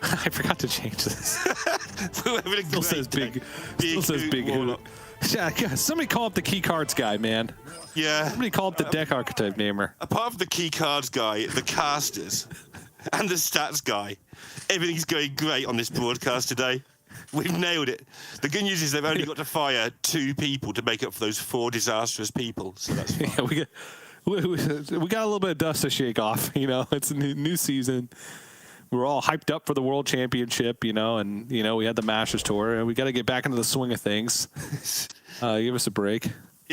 I forgot to change this. Still says big. Still says big. Yeah, somebody call up the key cards guy, man. Yeah. Somebody call up the deck archetype namer. Apart from the key cards guy, the casters, and the stats guy, everything's going great on this broadcast today. We've nailed it. The good news is they've only got to fire 2 people to make up for those 4 disastrous people. So that's fine. Yeah, we got a little bit of dust to shake off. You know, it's a new season. We're all hyped up for the World Championship, you know, and, you know, we had the Masters Tour, and we got to get back into the swing of things. Give us a break.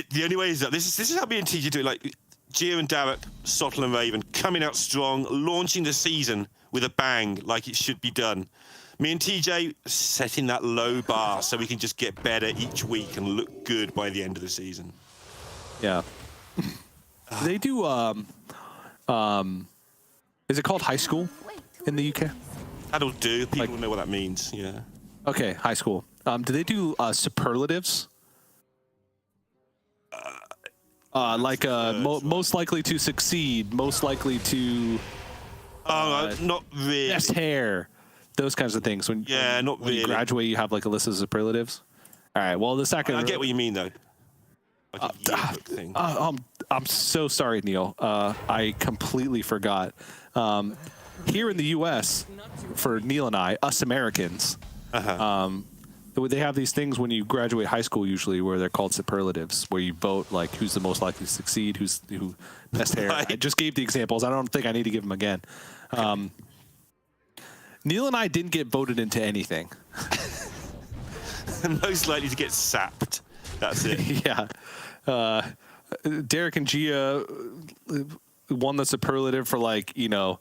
The only way is that this is how me and TJ do it. Like, Gia and Darek, Sottle and Raven, coming out strong, launching the season with a bang, like it should be done. Me and TJ setting that low bar so we can just get better each week and look good by the end of the season. Yeah. They do, is it called high school in the UK? That'll do. People know what that means, yeah. Okay, high school. Do they do superlatives? Most likely to succeed, most likely to... not really. Best hair, those kinds of things. When you graduate, you have like a list of superlatives. All right, well, the second... I get what you mean, though. Like a yearbook thing. I'm so sorry, Neil. I completely forgot. Here in the U.S., for Neil and I, us Americans, they have these things when you graduate high school, usually, where they're called superlatives, where you vote like who's the most likely to succeed, who best hair. Right. I just gave the examples. I don't think I need to give them again. Neil and I didn't get voted into anything. Most likely to get sapped. That's it. Yeah. Derek and Gia won the superlative for, like, you know,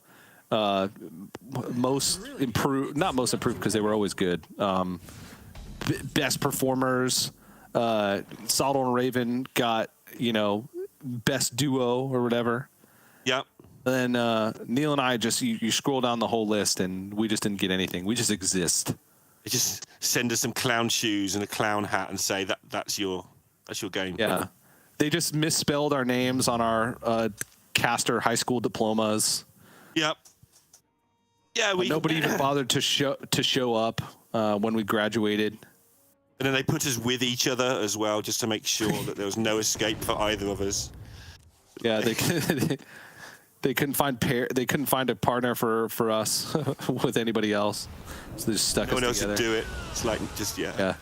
most improved, not most improved because they were always good. Best performers. Sottle and Raven got, you know, best duo or whatever. Yep. And then Neil and I just, you scroll down the whole list and we just didn't get anything. We just exist. They just send us some clown shoes and a clown hat and say that's your game. Yeah. They just misspelled our names on our caster high school diplomas. Yep. Yeah, nobody even bothered to show up when we graduated. And then they put us with each other as well, just to make sure that there was no escape for either of us. Yeah, they couldn't find They couldn't find a partner for us with anybody else, so they just stuck us together. No one else would do it. It's like Yeah.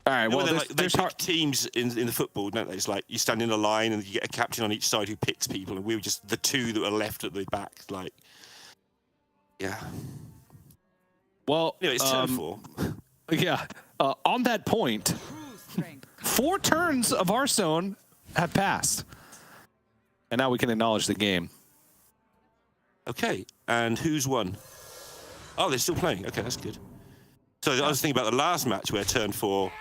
All right. Well, they pick teams in the football, don't they? It's like you stand in a line and you get a captain on each side who picks people, and we were just the 2 that were left at the back. Like, yeah. Well, anyway, it's turn 4. Yeah. On that point, 4 turns of Hearthstone have passed, and now we can acknowledge the game. Okay, and who's won? Oh, they're still playing. Okay, that's good. So I was thinking about the last match where turn 4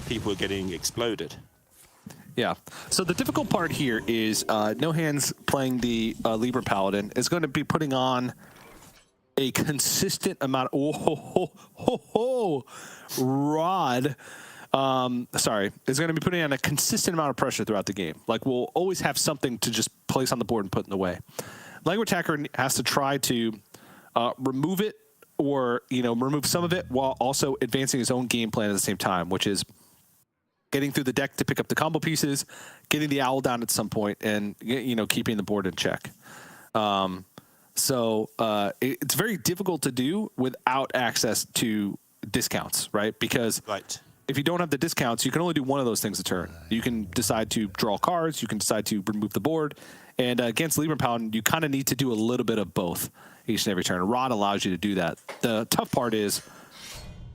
people were getting exploded. Yeah. So the difficult part here is No Hands playing the Libra Paladin is going to be putting on a consistent amount. Rod. Sorry, is going to be putting on a consistent amount of pressure throughout the game. Like, we'll always have something to just place on the board and put in the way. NoHandsGamer has to try to remove it, or, you know, remove some of it while also advancing his own game plan at the same time, which is getting through the deck to pick up the combo pieces, getting the owl down at some point, and, you know, keeping the board in check. So it's very difficult to do without access to discounts, right? Because if you don't have the discounts, you can only do one of those things a turn. You can decide to draw cards, you can decide to remove the board, and against Libra Paladin, you kind of need to do a little bit of both each and every turn. Rod allows you to do that. The tough part is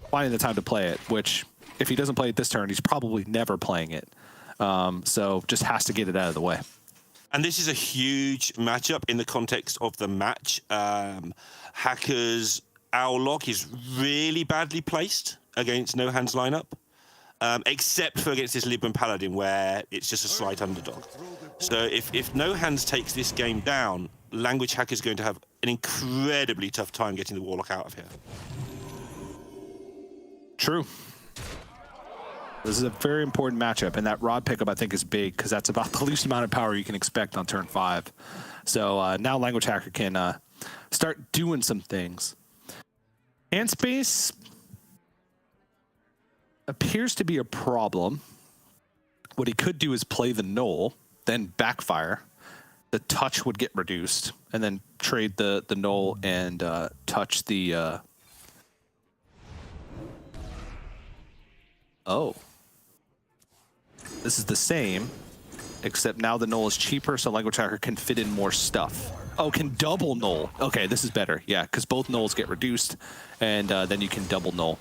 finding the time to play it, which if he doesn't play it this turn, he's probably never playing it. So just has to get it out of the way. And this is a huge matchup in the context of the match. Hacker's Owllock is really badly placed against No Hands lineup, except for against this Libran Paladin, where it's just a slight underdog. So if No Hands takes this game down, lnguagehackr is going to have an incredibly tough time getting the Warlock out of here. True. This is a very important matchup, and that Rod pickup, I think, is big because that's about the least amount of power you can expect on turn 5. So now lnguagehackr can start doing some things. Hand space appears to be a problem. What he could do is play the null, then backfire. The touch would get reduced, and then trade the null and touch the... Oh. This is the same, except now the null is cheaper, so lnguagehackr can fit in more stuff. Oh, can double null. Okay, this is better. Yeah, because both nulls get reduced, and then you can double null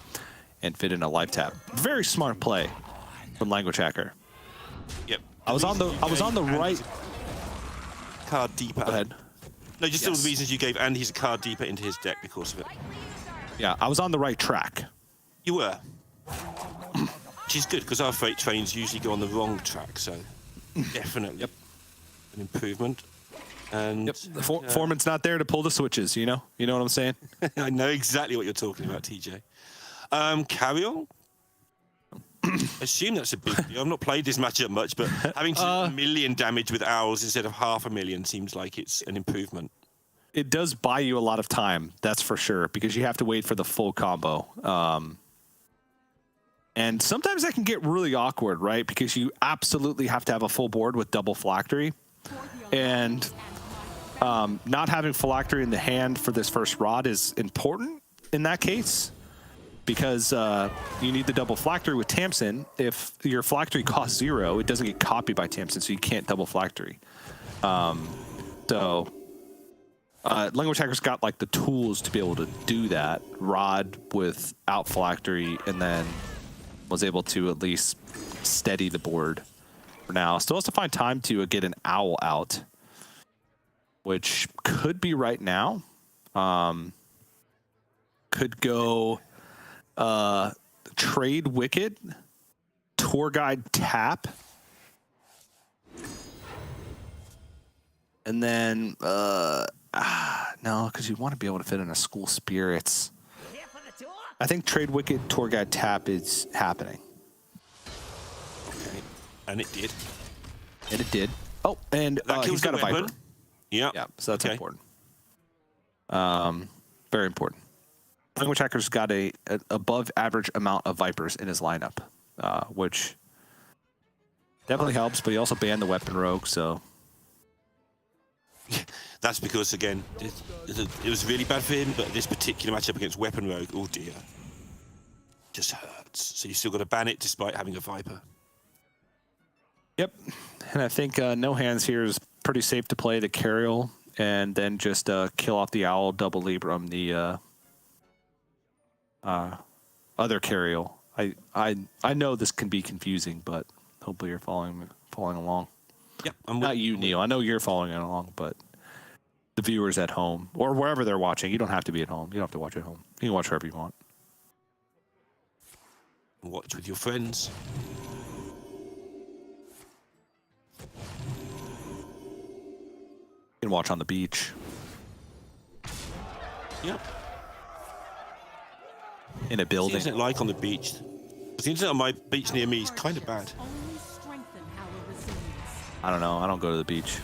and fit in a life tap. Very smart play from lnguagehackr. Yep. I was on the right. Card deeper. Go ahead. No, just all the reasons you gave, and he's a card deeper into his deck because of it. Yeah, I was on the right track. You were. Which is good, because our freight trains usually go on the wrong track, so definitely an improvement. And the foreman's not there to pull the switches, you know? You know what I'm saying? I know exactly what you're talking about, TJ. Carrion? I assume that's a big deal. I've not played this matchup much, but having 1 million damage with owls instead of 500,000 seems like it's an improvement. It does buy you a lot of time, that's for sure, because you have to wait for the full combo. And sometimes that can get really awkward, right? Because you absolutely have to have a full board with double phylactery. And not having phylactery in the hand for this first rod is important in that case, because you need the double phylactery with Tamsin. If your phylactery costs 0, it doesn't get copied by Tamsin, so you can't double phylactery. lnguagehackr's got like the tools to be able to do that. Rod without phylactery, and then was able to at least steady the board for now. Still has to find time to get an owl out, which could be right now. Could go trade Wicked, Tour Guide tap, and then no, because you want to be able to fit in a School Spirits. I think trade Wicked, Tour Guide tap is happening. Okay, and it did. And it did. Oh, and he's got a Viper. Yeah. Yeah, so that's important. Very important. lnguagehackr's got an above average amount of Vipers in his lineup, which definitely helps, but he also banned the Weapon Rogue, so... That's because, again, it was really bad for him, but this particular matchup against Weapon Rogue, oh dear, just hurts. So you still got to ban it despite having a Viper. Yep, and I think No Hands here is pretty safe to play the Carriel, and then just kill off the Owl, double Libram, the other Carriel. I know this can be confusing, but hopefully you're following along. Yep, not you, Neil. I know you're following along, but the viewers at home or wherever they're watching, you don't have to be at home. You don't have to watch at home. You can watch wherever you want. Watch with your friends. You can watch on the beach. Yep. In a building. What's the internet like on the beach? The internet on my beach near me is kind of bad. I don't know. I don't go to the beach.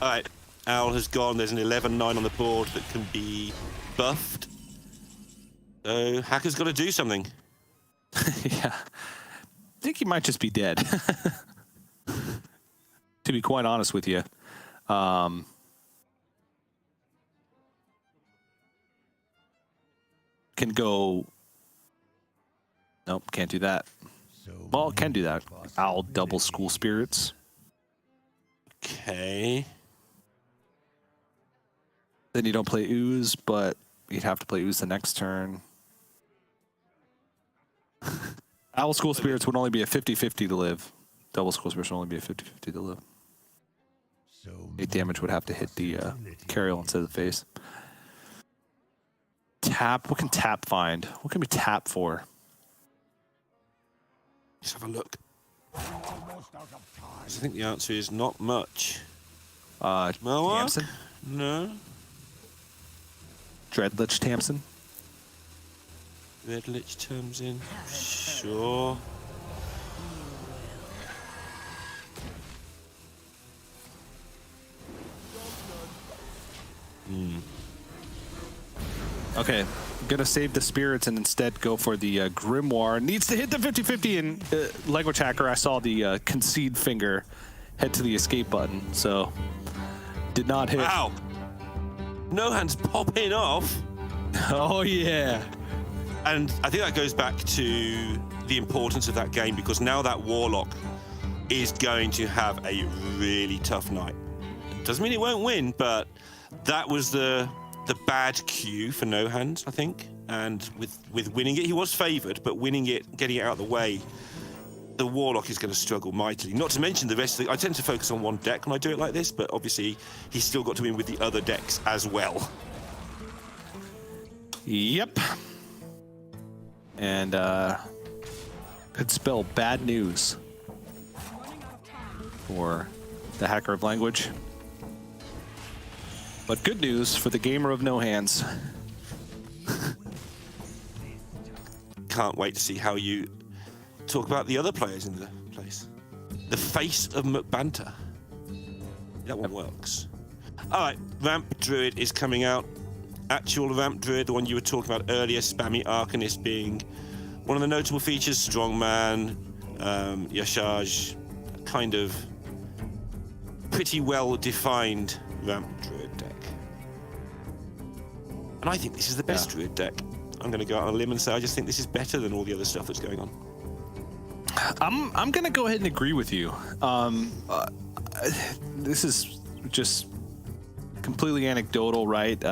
All right. Owl has gone. There's an 11-9 on the board that can be buffed. So Hacker's got to do something. Yeah. I think he might just be dead. To be quite honest with you. Can go... Nope, can't do that. Well, it can do that. Owl double School Spirits. Okay. Then you don't play Ooze, but you'd have to play Ooze the next turn. Owl School Spirits would only be a 50-50 to live. Double School Spirits would only be a 50-50 to live. 8 damage would have to hit the Carriel instead of the face. Tap. What can tap find? What can we tap for? Let's have a look. I think the answer is not much. Tamsin? No. Dreadlich Tamsin? Redlich turns in. Sure. Okay, I'm gonna save the spirits and instead go for the Grimoire. Needs to hit the 50-50 in Language Hacker. I saw the concede finger head to the escape button, so did not hit. Wow. No Hands popping off. Oh yeah. And I think that goes back to the importance of that game, because now that Warlock is going to have a really tough night. Doesn't mean it won't win, but that was the bad cue for No Hands, I think. And with winning it, he was favoured, but winning it, getting it out of the way, the Warlock is going to struggle mightily. Not to mention the rest of the... I tend to focus on one deck when I do it like this, but obviously he's still got to win with the other decks as well. Yep. And could spell bad news for the Hacker of Language. But good news for the gamer of No Hands. Can't wait to see how you talk about the other players in the place. The face of McBanter. That one works. All right, Ramp Druid is coming out. Actual Ramp Druid, the one you were talking about earlier, Spammy Arcanist being one of the notable features. Strongman, Yashaj, kind of pretty well-defined Ramp Druid deck. And I think this is the best Druid deck. I'm going to go out on a limb and say I just think this is better than all the other stuff that's going on. I'm going to go ahead and agree with you. This is just completely anecdotal, right?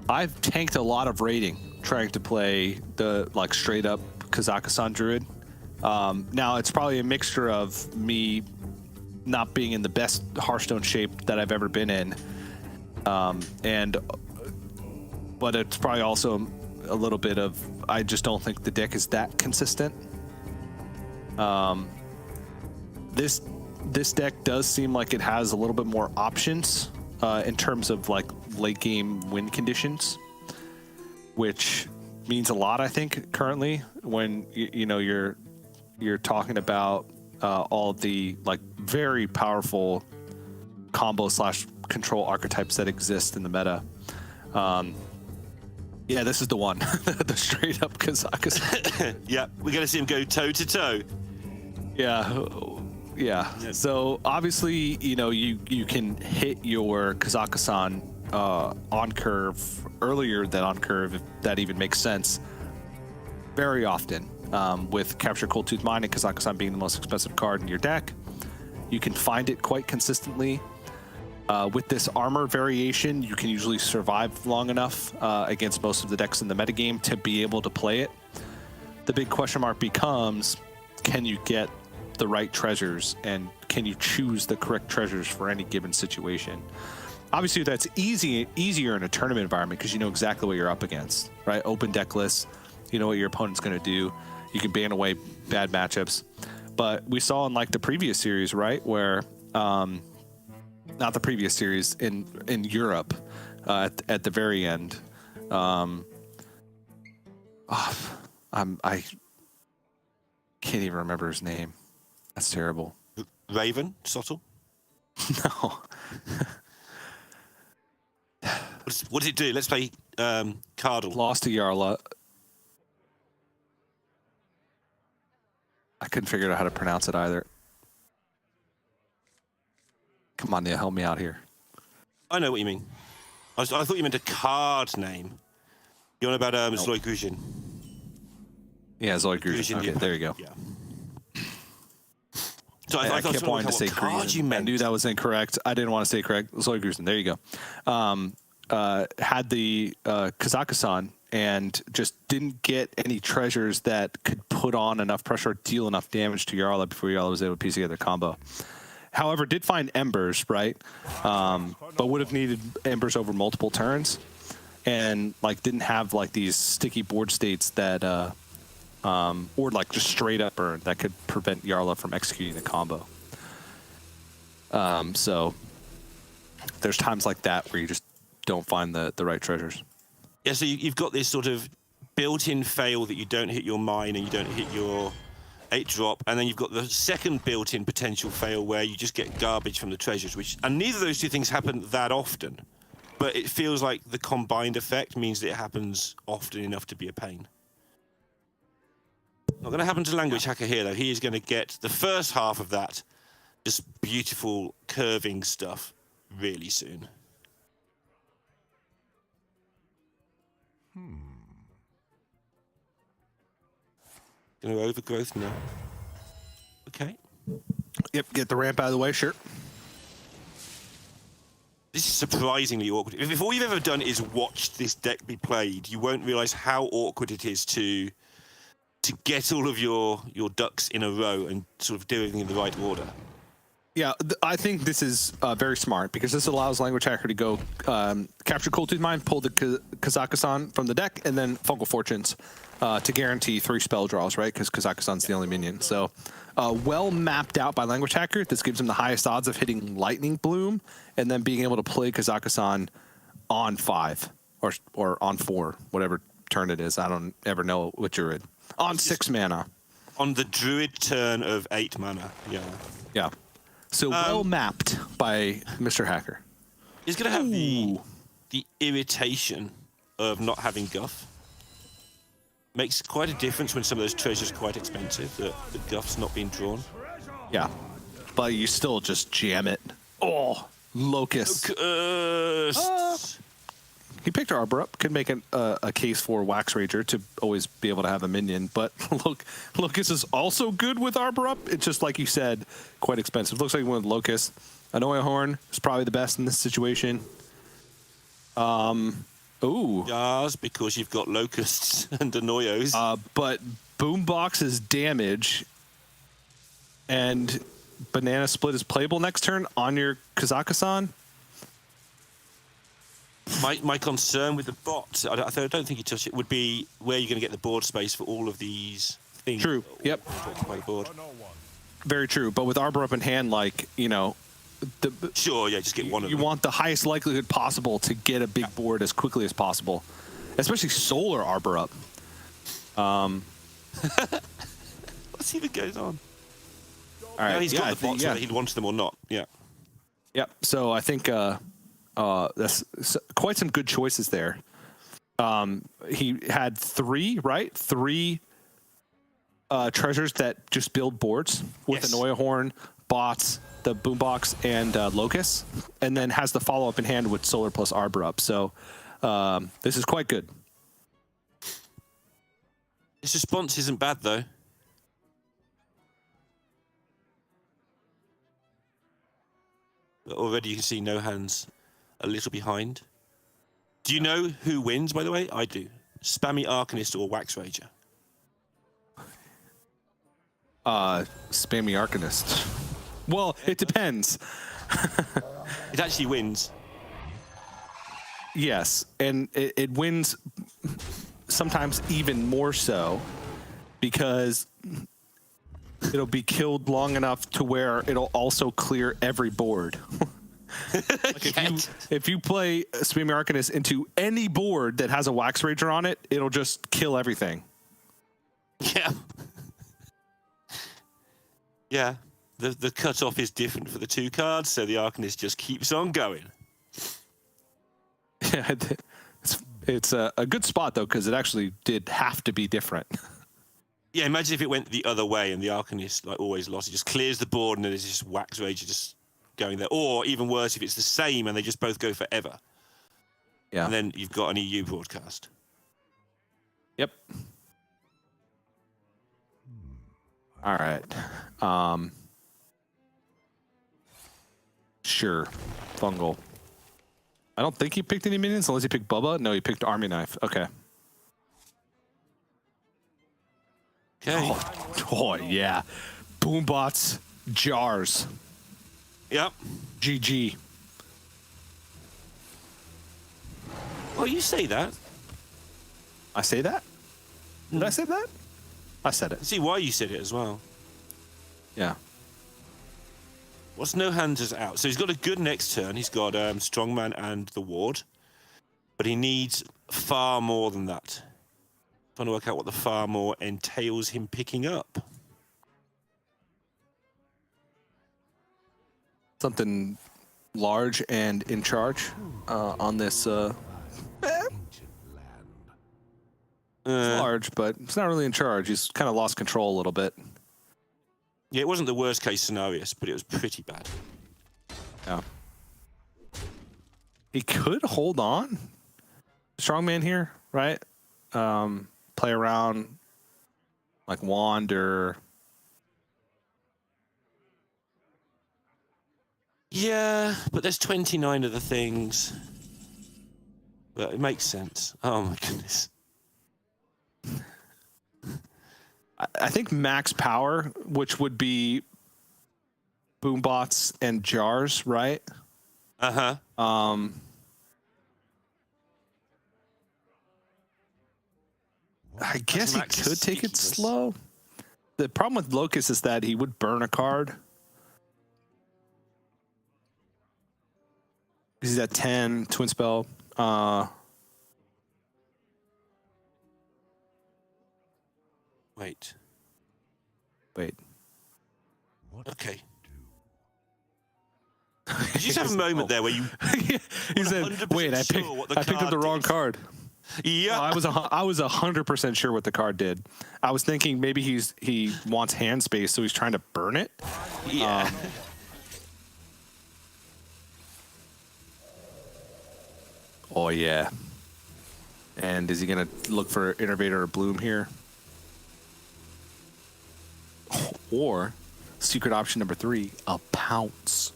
I've tanked a lot of rating trying to play the straight up Kazakhstan Druid. Now it's probably a mixture of me not being in the best Hearthstone shape that I've ever been in, but it's probably also a little bit of I just don't think the deck is that consistent. This deck does seem like it has a little bit more options in terms of late game win conditions, which means a lot, I think, currently when you're talking about all of the very powerful combo / control archetypes that exist in the meta. Yeah, this is the one, the straight up Kazakhstan. Yeah, we're going to see him go toe to toe. Yeah. So obviously, you can hit your Kazakhstan on curve earlier than on curve, if that even makes sense, very often. With Capture Cold Tooth Mine and Kazakhstan being the most expensive card in your deck, you can find it quite consistently. With this armor variation, you can usually survive long enough against most of the decks in the metagame to be able to play it. The big question mark becomes, can you get the right treasures, and can you choose the correct treasures for any given situation? Obviously, that's easier in a tournament environment because you know exactly what you're up against, right? Open deck lists, you know what your opponent's going to do. You can ban away bad matchups. But we saw in the previous series, right, where not the previous series, in Europe at the very end. I can't even remember his name. That's terrible. Raven? Sottle? No. What did it do? Let's play Cardle. Lost to Yarla. I couldn't figure out how to pronounce it either. Come on, Neil, help me out here. I know what you mean. I thought you meant a card name. You're on about Zoe Grushin. Yeah, Zoe Grushin. Okay, there you go. Yeah. So I kept wanting to say Grushin. I knew that was incorrect. I didn't want to say correct. Zoe Grushin. There you go. Had the Kazakhstan and just didn't get any treasures that could put on enough pressure or deal enough damage to Yarla before Yarla was able to piece together combo. However, did find Embers, right? But would have needed Embers over multiple turns, and didn't have these sticky board states that, or just straight up burn that could prevent Yarla from executing the combo. So there's times like that where you just don't find the right treasures. Yeah, so you've got this sort of built-in fail that you don't hit your mine and you don't hit your 8-drop, and then you've got the second built-in potential fail where you just get garbage from the treasures, and neither of those two things happen that often. but it feels like the combined effect means that it happens often enough to be a pain. Not going to happen to lnguagehackr here, though. He is going to get the first half of that, just beautiful curving stuff, really soon. Going to overgrowth now. Okay. Yep, get the ramp out of the way, sure. This is surprisingly awkward. If all you've ever done is watched this deck be played, you won't realize how awkward it is to get all of your ducks in a row and sort of do everything in the right order. Yeah, I think this is very smart because this allows lnguagehackr to go capture Cold Tooth Mine, pull the Kazakhstan from the deck, and then Fungal Fortunes to guarantee 3 spell draws, right? Because Kazakhstan's the only minion. So well mapped out by lnguagehackr. This gives him the highest odds of hitting Lightning Bloom and then being able to play Kazakhstan on 5 or on 4, whatever turn it is. I don't ever know what druid. On 6 mana. On the druid turn of 8 mana, yeah. Yeah. So well mapped by Mr. Hacker. He's going to have the irritation of not having guff. Makes quite a difference when some of those treasures are quite expensive, that the guff's not being drawn. Yeah. But you still just jam it. Oh, Locust. He picked Arbor up. Could make a case for Wax Rager to always be able to have a minion. But look, Locust is also good with Arbor up. It's just like you said, quite expensive. Looks like he went with Locust. Anoia Horn is probably the best in this situation. Ooh. Yes, because you've got Locusts and Anoyos. But Boombox's damage and Banana Split is playable next turn on your Kazakhstan. My concern with the bot, I don't think you touch it, would be where you're going to get the board space for all of these things. True. Yep. By the board. Very true. But with Arbor up in hand, like, you know, sure, yeah, just get one of them. You want the highest likelihood possible to get a big board as quickly as possible, especially Solar Arbor up. Let's see what goes on. All right. Now he's got the bots whether he wants them or not. Yeah. Yep. So I think that's quite some good choices there. He had 3, right? 3 treasures that just build boards with Anoia Horn, bots, the Boombox, and Locust, and then has the follow-up in hand with Solar plus Arbor up. So this is quite good. His response isn't bad, though. Already you can see No Hands a little behind. Do you know who wins, by the way? I do. Spammy Arcanist or Wax Rager? Spammy Arcanist. Well, it depends. It actually wins. Yes, and it wins sometimes even more so because it'll be killed long enough to where it'll also clear every board. Like if you play Spammy Arcanist into any board that has a Wax Rager on it, it'll just kill everything. Yeah. Yeah. The cutoff is different for the 2 cards, so the Arcanist just keeps on going. Yeah, it's a good spot, though, because it actually did have to be different. Yeah, imagine if it went the other way and the Arcanist like always lost. It just clears the board and then there's just Wax Rager just going there. Or even worse, if it's the same and they just both go forever. Yeah. And then you've got an EU broadcast. Yep. All right. Sure. Fungal. I don't think he picked any minions unless he picked Bubba. No, he picked Army Knife. Okay. Okay. Oh yeah. Boombots, jars. Yep. GG. Well, you say that. I say that? Did I say that? I said it. I see why you said it as well. Yeah. What's No Hands is out? So he's got a good next turn. He's got Strongman and the Ward. But he needs far more than that. Trying to work out what the far more entails him picking up. Something large and in charge on this. It's large, but it's not really in charge. He's kind of lost control a little bit. Yeah, it wasn't the worst case scenario, but it was pretty bad. Yeah. He could hold on. Strongman here, right? Play around like wand or... Yeah, but there's 29 of the things. But it makes sense. Oh my goodness. I think max power, which would be boombots and jars, right? Uh-huh. I guess he could take it slow. The problem with Locust is that he would burn a card. He's at 10, twin spell. Wait. Okay. Did you just have a moment there where you... He said, wait, I picked up the wrong card. Yeah. I was 100% sure what the card did. I was thinking maybe he wants hand space, so he's trying to burn it. Yeah. Oh, yeah. And is he going to look for Innervator or Bloom here? Or secret option number 3, a Pounce.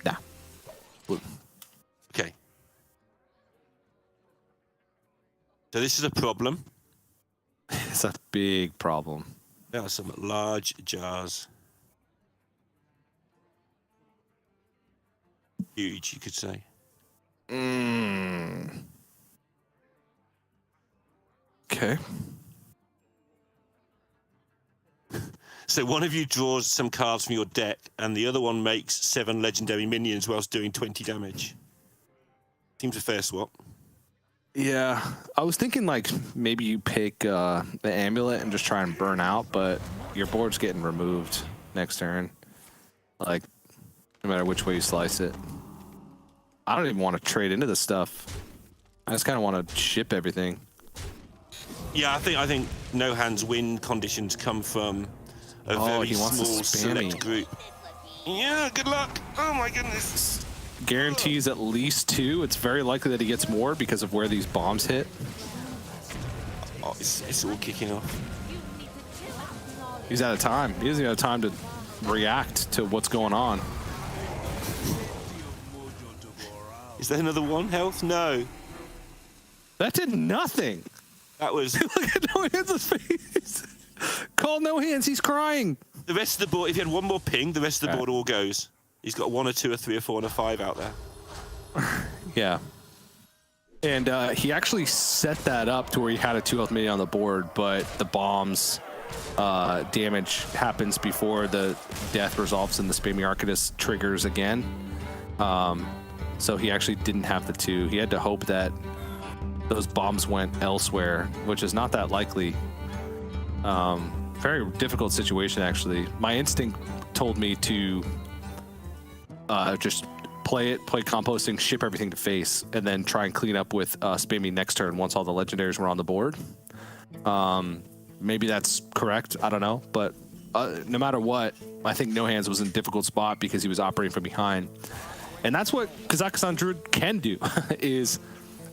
Nah. Bloom. Okay. So this is a problem. It's a big problem. There are some large jars. Huge, you could say. Okay. So one of you draws some cards from your deck, and the other one makes 7 legendary minions whilst doing 20 damage. Seems a fair swap. Yeah, I was thinking like maybe you pick the amulet and just try and burn out, but your board's getting removed next turn. Like, no matter which way you slice it. I don't even want to trade into this stuff. I just kind of want to ship everything. Yeah, I think no hands win conditions come from a very small select group. Yeah, good luck. Oh my goodness. Guarantees at least 2. It's very likely that he gets more because of where these bombs hit. Oh, it's all kicking off. He's out of time. He doesn't have time to react to what's going on. Is there another 1 health? No. That did nothing. That was... Look at No Hands' face. Call No Hands. He's crying. The rest of the board, if he had 1 more ping, the rest of the board all goes. He's got 1 or 2 or 3 or 4 and a 5 out there. Yeah. And he actually set that up to where he had a 2 health minion on the board, but the bombs damage happens before the death resolves and the Spammy Arcadus triggers again. So he actually didn't have the 2. He had to hope that those bombs went elsewhere, which is not that likely. Very difficult situation, actually. My instinct told me to just play composting, ship everything to face, and then try and clean up with Spammy next turn once all the legendaries were on the board. Maybe that's correct. I don't know. But no matter what, I think No Hands was in a difficult spot because he was operating from behind. And that's what Kazakhstan Druid can do, is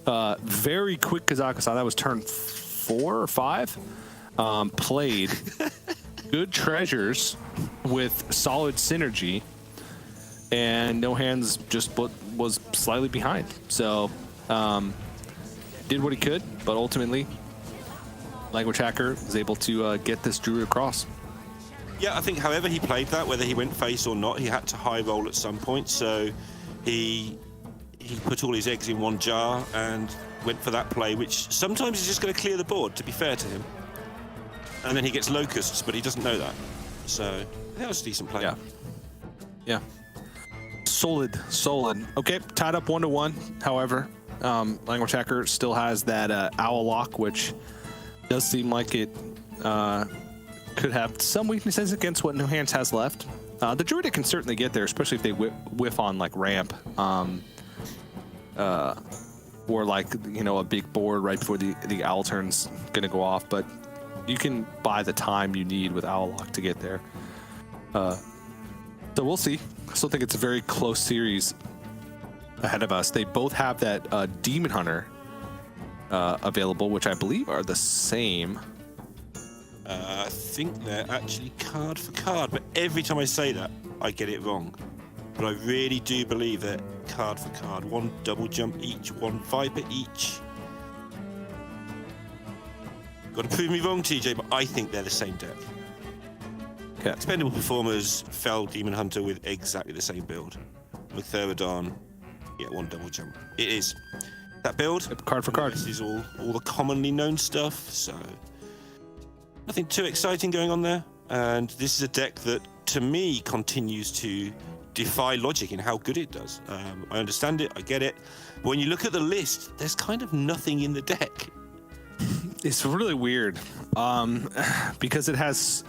very quick Kazakhstan. That was turn 4 or 5. Played good treasures with solid synergy, and No Hands just was slightly behind. So did what he could, but ultimately lnguagehackr was able to get this Druid across. Yeah, I think however he played that, whether he went face or not, he had to high roll at some point. So he put all his eggs in 1 jar and went for that play, which sometimes is just going to clear the board, to be fair to him. And then he gets locusts, but he doesn't know that. So that was a decent play. Yeah. Solid. Okay, tied up 1-1. However, lnguagehackr still has that owl lock, which does seem like it could have some weaknesses against what No Hands has left. The Druid can certainly get there, especially if they whiff on like ramp, or like, you know, a big board right before the owl turn's gonna go off. But you can buy the time you need with Owl Lock to get there. So we'll see. I still think it's a very close series ahead of us. They both have that Demon Hunter available, which I believe are the same. I think they're actually card for card, but every time I say that, I get it wrong. But I really do believe that card for card, 1 double jump each, 1 Viper each. Got to prove me wrong, TJ, but I think they're the same deck. Okay. Expendable Performers fell Demon Hunter with exactly the same build. Mithraerodon, yeah, 1 double jump. It is. That build, card for card. This is all the commonly known stuff, so nothing too exciting going on there. And this is a deck that, to me, continues to defy logic in how good it does. I understand it, I get it. But when you look at the list, there's kind of nothing in the deck. It's really weird, because it has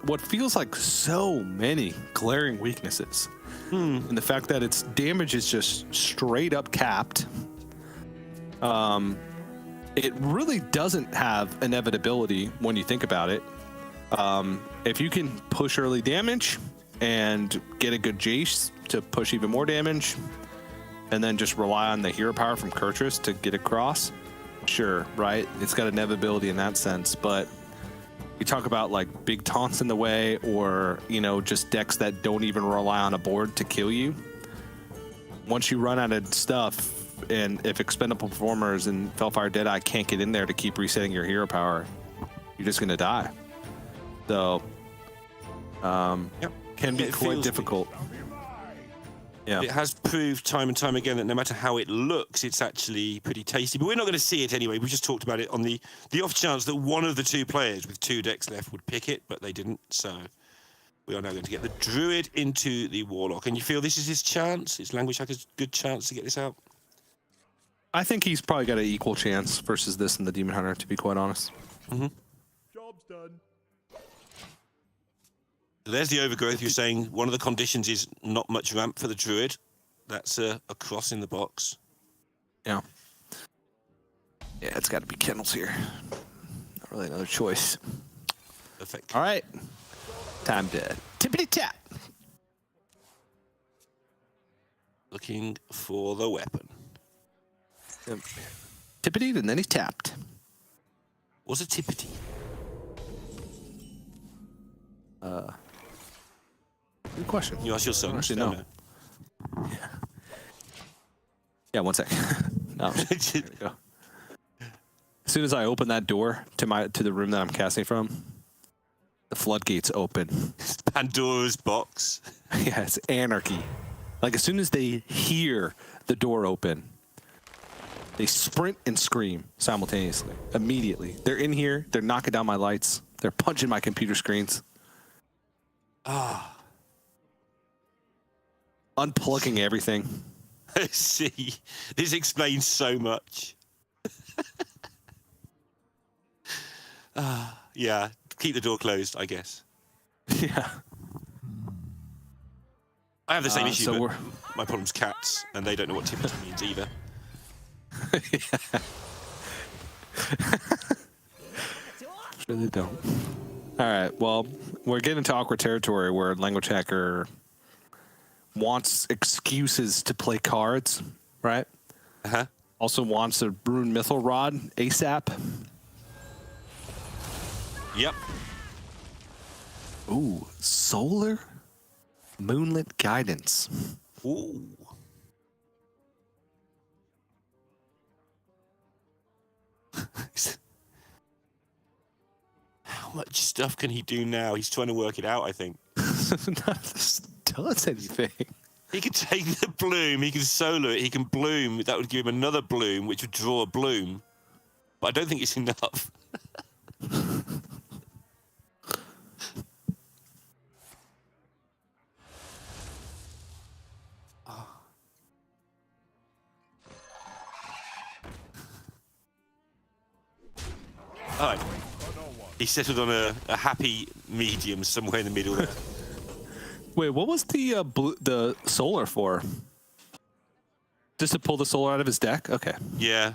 what feels like so many glaring weaknesses. And the fact that its damage is just straight up capped. It really doesn't have inevitability when you think about it. If you can push early damage and get a good Jace to push even more damage, and then just rely on the hero power from Kurtrus to get across, sure, right? It's got inevitability in that sense, but you talk about like big taunts in the way, or, you know, just decks that don't even rely on a board to kill you. Once you run out of stuff, and if Expendable Performers and Felfire Deadeye can't get in there to keep resetting your hero power, you're just going to die. So, can be quite difficult. Yeah. It has proved time and time again that no matter how it looks, it's actually pretty tasty. But we're not going to see it anyway. We just talked about it on the off chance that one of the two players with 2 decks left would pick it, but they didn't. So we are now going to get the Druid into the Warlock. And you feel this is his chance? Is Language Hacker's good chance to get this out? I think he's probably got an equal chance versus this and the Demon Hunter, to be quite honest. Job's done. There's the overgrowth. You're saying one of the conditions is not much ramp for the Druid. That's a cross in the box. Yeah. Yeah, it's got to be Kennels here. Not really another choice. Perfect. All right. Time to tippity tap. Looking for the weapon. Tippity, and then he tapped. What's a tippity? Good question. You ask your son. Actually, no. Yeah, one sec. No. There we go. As soon as I open that door to the room that I'm casting from, the floodgates open. Pandora's box. Yeah, it's anarchy. Like, as soon as they hear the door open, they sprint and scream simultaneously, immediately. They're in here. They're knocking down my lights. They're punching my computer screens. Unplugging everything. See, this explains so much. Yeah, keep the door closed, I guess. Yeah. I have the same issue, so but my problem's cats, and they don't know what tippity means either. Sure they don't. All right, well, we're getting into awkward territory where Language Hacker wants excuses to play cards, right? Uh-huh. Also wants a Rune Mythal Rod ASAP. Yep. Ooh, Solar Moonlit Guidance. Ooh. How much stuff can he do now? He's trying to work it out, I think. None of this does anything. He can take the bloom, he can solar it, he can bloom. That would give him another bloom, which would draw a bloom. But I don't think it's enough. All right. He settled on a happy medium somewhere in the middle there. Wait, what was the solar for? Just to pull the solar out of his deck? Okay. Yeah.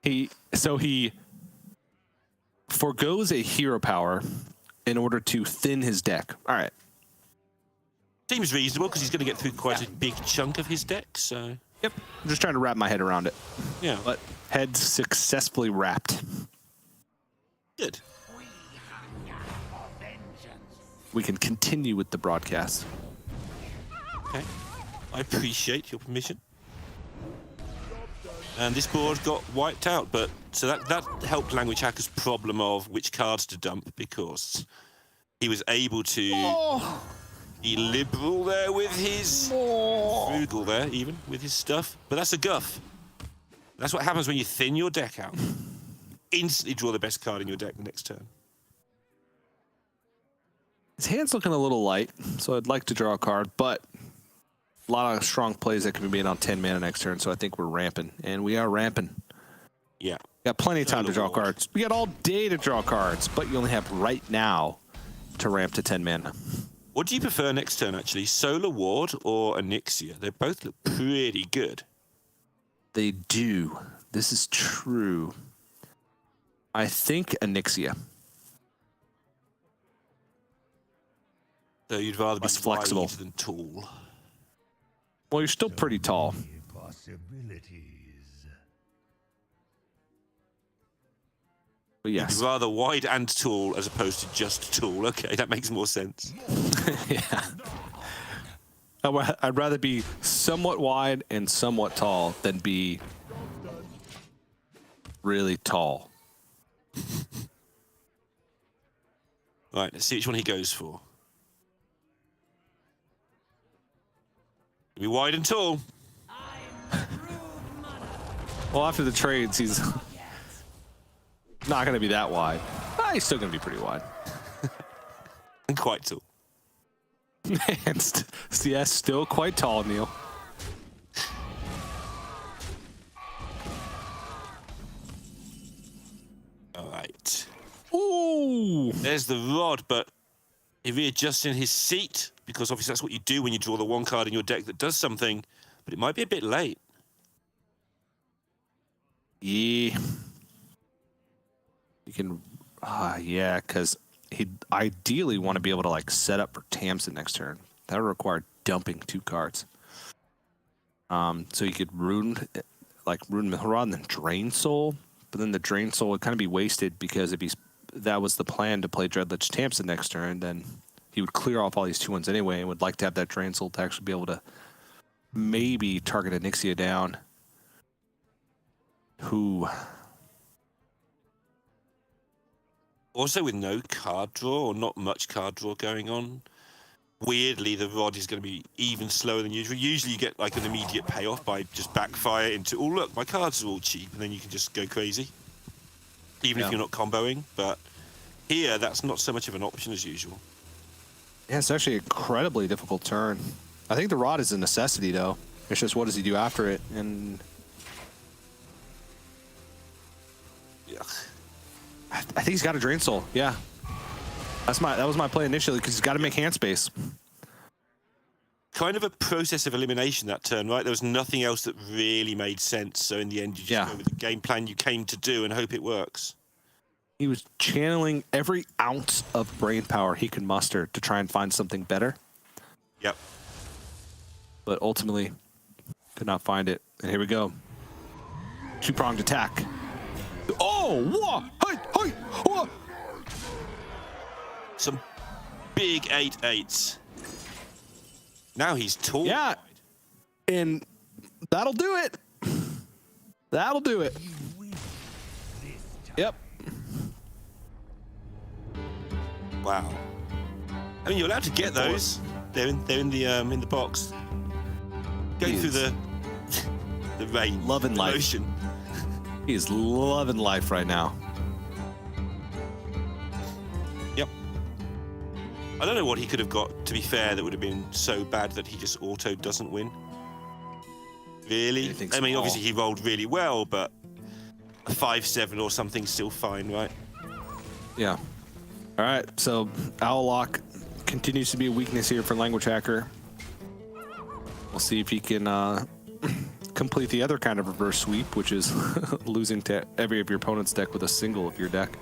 He forgoes a hero power in order to thin his deck. All right. Seems reasonable because he's going to get through quite a big chunk of his deck. So. Yep. I'm just trying to wrap my head around it. Yeah. But head successfully wrapped. Good. We can continue with the broadcast. Okay. I appreciate your permission. And this board got wiped out, but so that helped Language Hacker's problem of which cards to dump, because he was able to be liberal there with his frugal there, even with his stuff. But that's a guff. That's what happens when you thin your deck out. Instantly draw the best card in your deck the next turn. His hand's looking a little light, so I'd like to draw a card, but a lot of strong plays that can be made on 10 mana next turn, so I think we're ramping. And we are ramping. Yeah. Got plenty of time to draw cards. We got all day to draw cards, but you only have right now to ramp to 10 mana. What do you prefer next turn, actually? Solar Ward or Onyxia? They both look pretty good. They do. This is true. I think Onyxia. So you'd rather be Less flexible wide than tall. Well, you're still pretty tall. But yes. You'd rather wide and tall as opposed to just tall. Okay, that makes more sense. Yeah. I'd rather be somewhat wide and somewhat tall than be really tall. Right, let's see which one he goes for. Be wide and tall. Well, after the trades, he's not going to be that wide. He's still going to be pretty wide. And quite tall. And yes, still quite tall, Neil. All right. Ooh. There's the rod, but he readjusts in his seat, because obviously that's what you do when you draw the one card in your deck that does something, but it might be a bit late. Yeah. You can, yeah, because he'd ideally want to be able to like set up for Tamsin next turn. That would require dumping 2 cards. So you could ruin Mihran and then Drain Soul, but then the Drain Soul would kind of be wasted, because if that was the plan to play Dreadlich Tamsin next turn, then he would clear off all these 2-1s anyway, and would like to have that Drain Soul to actually be able to maybe target Onyxia down. Who? Also, with no card draw, or not much card draw going on, weirdly, the rod is going to be even slower than usual. Usually you get like an immediate payoff by just backfire into, oh look, my cards are all cheap, and then you can just go crazy, even if you're not comboing. But here, that's not so much of an option as usual. Yeah, it's actually an incredibly difficult turn. I think the rod is a necessity, though. It's just, what does he do after it? And Yeah. I think he's got a Drain Soul. Yeah, that was my play initially, because he's got to make hand space. Kind of a process of elimination that turn, right? There was nothing else that really made sense. So in the end, you just go with the game plan you came to do and hope it works. He was channeling every ounce of brain power he could muster to try and find something better. Yep. But ultimately, could not find it. And here we go. 2-pronged attack. Oh, whoa! Hey, hey, whoa! Some big 8/8s. Now he's tall. Yeah, and that'll do it. That'll do it. Yep. Wow. I mean, you're allowed to get those. They're in the box. Going through the rain, Loving life. ocean. He is loving life right now. Yep. I don't know what he could have got, to be fair, that would have been so bad that he just auto doesn't win. Really? I mean, obviously he rolled really well, but a 5-7 or something's still fine, right? Yeah. All right, so Owllock continues to be a weakness here for lnguagehackr. We'll see if he can complete the other kind of reverse sweep, which is losing to every of your opponent's deck with a single of your deck.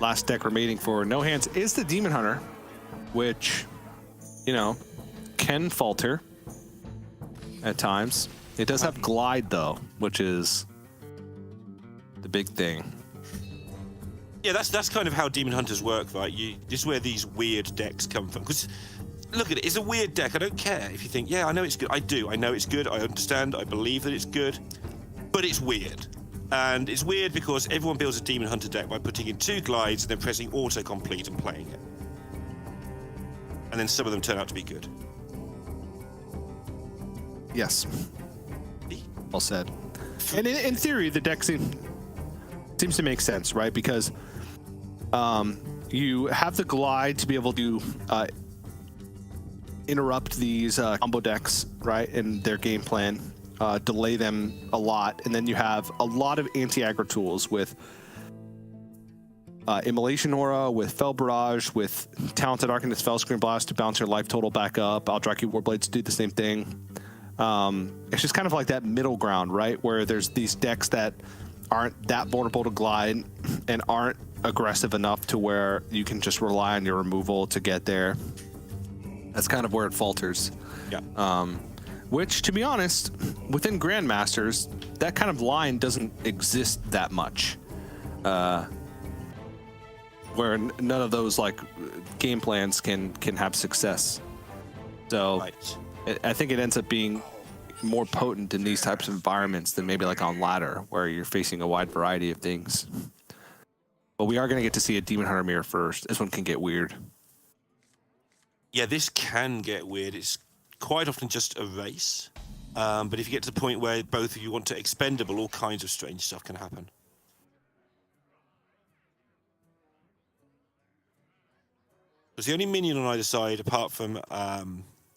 Last deck remaining for No Hands is the Demon Hunter, which, you know, can falter at times. It does have Glide, though, which is the big thing. Yeah, that's kind of how Demon Hunters work, right? This is where these weird decks come from. Because look at it, it's a weird deck. I don't care if you think, yeah, I know it's good. I do. I know it's good. I understand. I believe that it's good. But it's weird. And it's weird because everyone builds a Demon Hunter deck by putting in 2 glides and then pressing autocomplete and playing it. And then some of them turn out to be good. Yes. Well said. And in theory, the deck seems to make sense, right? Because you have the Glide to be able to interrupt these combo decks, right, in their game plan, delay them a lot, and then you have a lot of anti-aggro tools with Immolation Aura, with Fel Barrage, with Talented Arcanist Felscreen Blast to bounce your life total back up. Aldraki Warblades do the same thing. It's just kind of like that middle ground, right, where there's these decks that aren't that vulnerable to Glide and aren't aggressive enough to where you can just rely on your removal to get there. That's kind of where it falters. Yeah. Which, to be honest, within Grandmasters, that kind of line doesn't exist that much. Where none of those like game plans can have success. So Right. I think it ends up being more potent in these types of environments than maybe like on ladder, where you're facing a wide variety of things. But we are going to get to see a Demon Hunter mirror first. This one can get weird. Yeah, this can get weird. It's quite often just a race. But if you get to the point where both of you want to expendable, all kinds of strange stuff can happen. Because the only minion on either side, apart from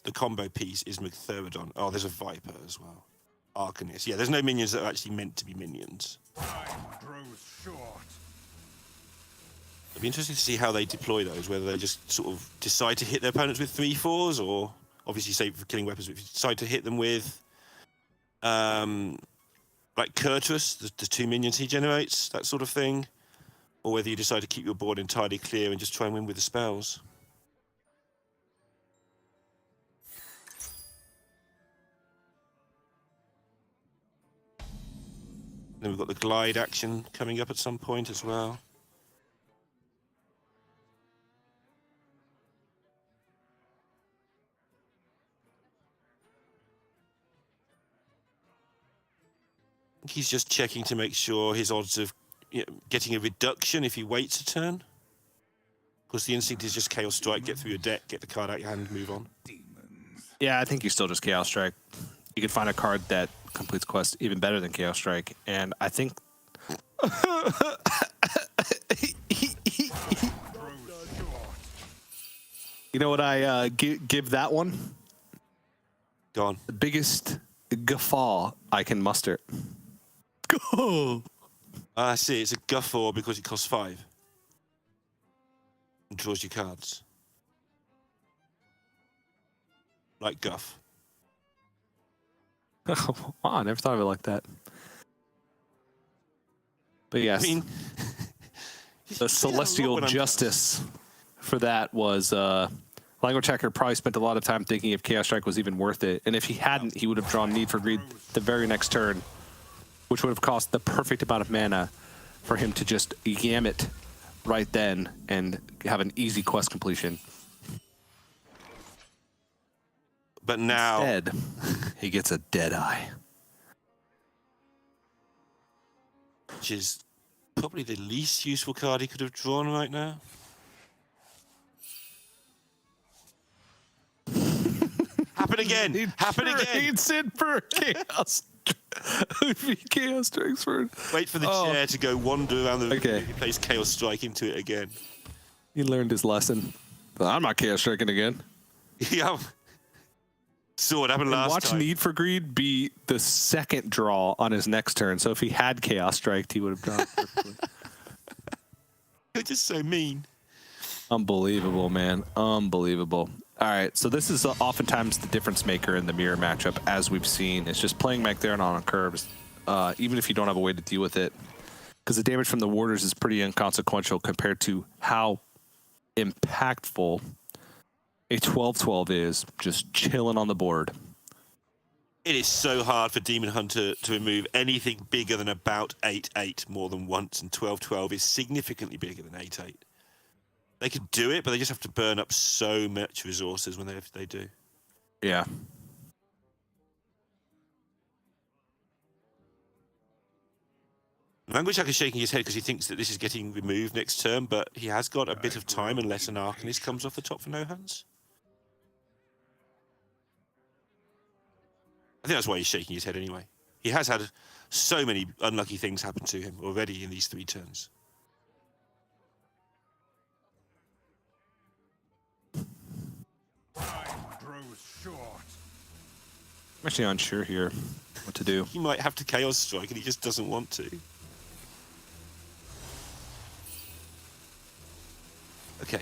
the combo piece, is Mctherodon. Oh, there's a Viper as well. Arcanist. Yeah, there's no minions that are actually meant to be minions. It'd be interesting to see how they deploy those, whether they just sort of decide to hit their opponents with 3/4s, or obviously say for killing weapons, if you decide to hit them with like Kurtrus, the 2 minions he generates, that sort of thing, or whether you decide to keep your board entirely clear and just try and win with the spells. Then we've got the Glide action coming up at some point as well. I think he's just checking to make sure his odds of getting a reduction if he waits a turn. Because the instinct is just Chaos Strike, get through your deck, get the card out your hand, move on. Yeah, I think you still just Chaos Strike. You can find a card that completes quest even better than Chaos Strike, and I think you know what I give that one? Go on. The biggest guffaw I can muster. Go. I see. It's a Guffaw because it costs 5. And draws you cards. Like Guff. Wow, I never thought of it like that. But yes, I mean, the celestial justice for that was lnguagehackr probably spent a lot of time thinking if Chaos Strike was even worth it, and if he hadn't, he would have drawn Need for Greed the very next turn, which would have cost the perfect amount of mana for him to just yam it right then and have an easy quest completion. But now Instead, he gets a Deadeye. which is probably the least useful card he could have drawn right now. Happen again! Happen again! Trades it for Chaos. Chaos Strikes for. Wait for the chair to go wander around the room. Okay. He plays Chaos Strike into it again. He learned his lesson. I'm not Chaos Striking again. Yeah. Saw what happened last Watch time. Need for Greed be the second draw on his next turn. So if he had Chaos Strike, he would have drawn perfectly. You're just so mean. Unbelievable, man. Unbelievable. All right, so this is oftentimes the difference maker in the mirror matchup, as we've seen. It's just playing McTheron on curves, even if you don't have a way to deal with it, because the damage from the warders is pretty inconsequential compared to how impactful a 12-12 is just chilling on the board. It is so hard for Demon Hunter to remove anything bigger than about 8-8 more than once, and 12-12 is significantly bigger than 8-8. They could do it, but they just have to burn up so much resources when they do. Yeah. LnguageHackr is shaking his head because he thinks that this is getting removed next turn, but he has got a bit of time unless an Arcanist comes off the top for no hands. I think that's why he's shaking his head anyway. He has had so many unlucky things happen to him already in these 3 turns. Time grows short. I'm actually unsure here what to do. He might have to Chaos Strike and he just doesn't want to. Okay.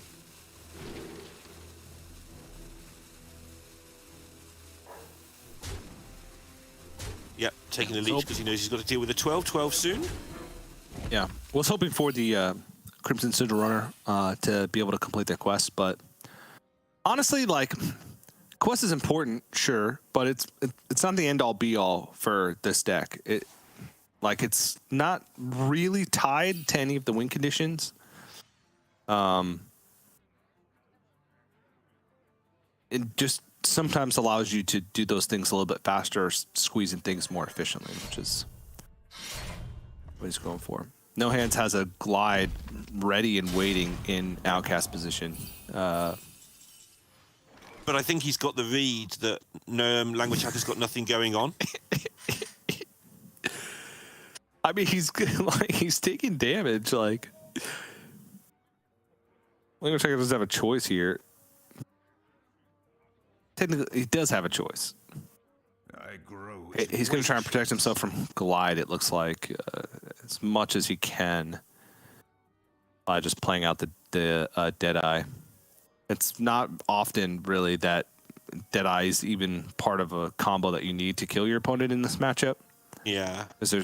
Yep, taking a leech because he knows he's got to deal with a 12-12 soon. Yeah. Was hoping for the Crimson Sigil Runner to be able to complete that quest, but honestly, like, quest is important, sure, but it's not the end all be all for this deck. It's not really tied to any of the win conditions. It just sometimes allows you to do those things a little bit faster, squeezing things more efficiently, which is what he's going for. No Hands has a glide ready and waiting in outcast position. But I think he's got the read that LnguageHackr's got nothing going on. I mean, he's like he's taking damage. Like, LnguageHackr doesn't have a choice here. Technically, he does have a choice. I grow. He's going to try and protect himself from glide, it looks like, as much as he can by just playing out the Deadeye. It's not often, really, that Deadeye is even part of a combo that you need to kill your opponent in this matchup. Yeah. Is there,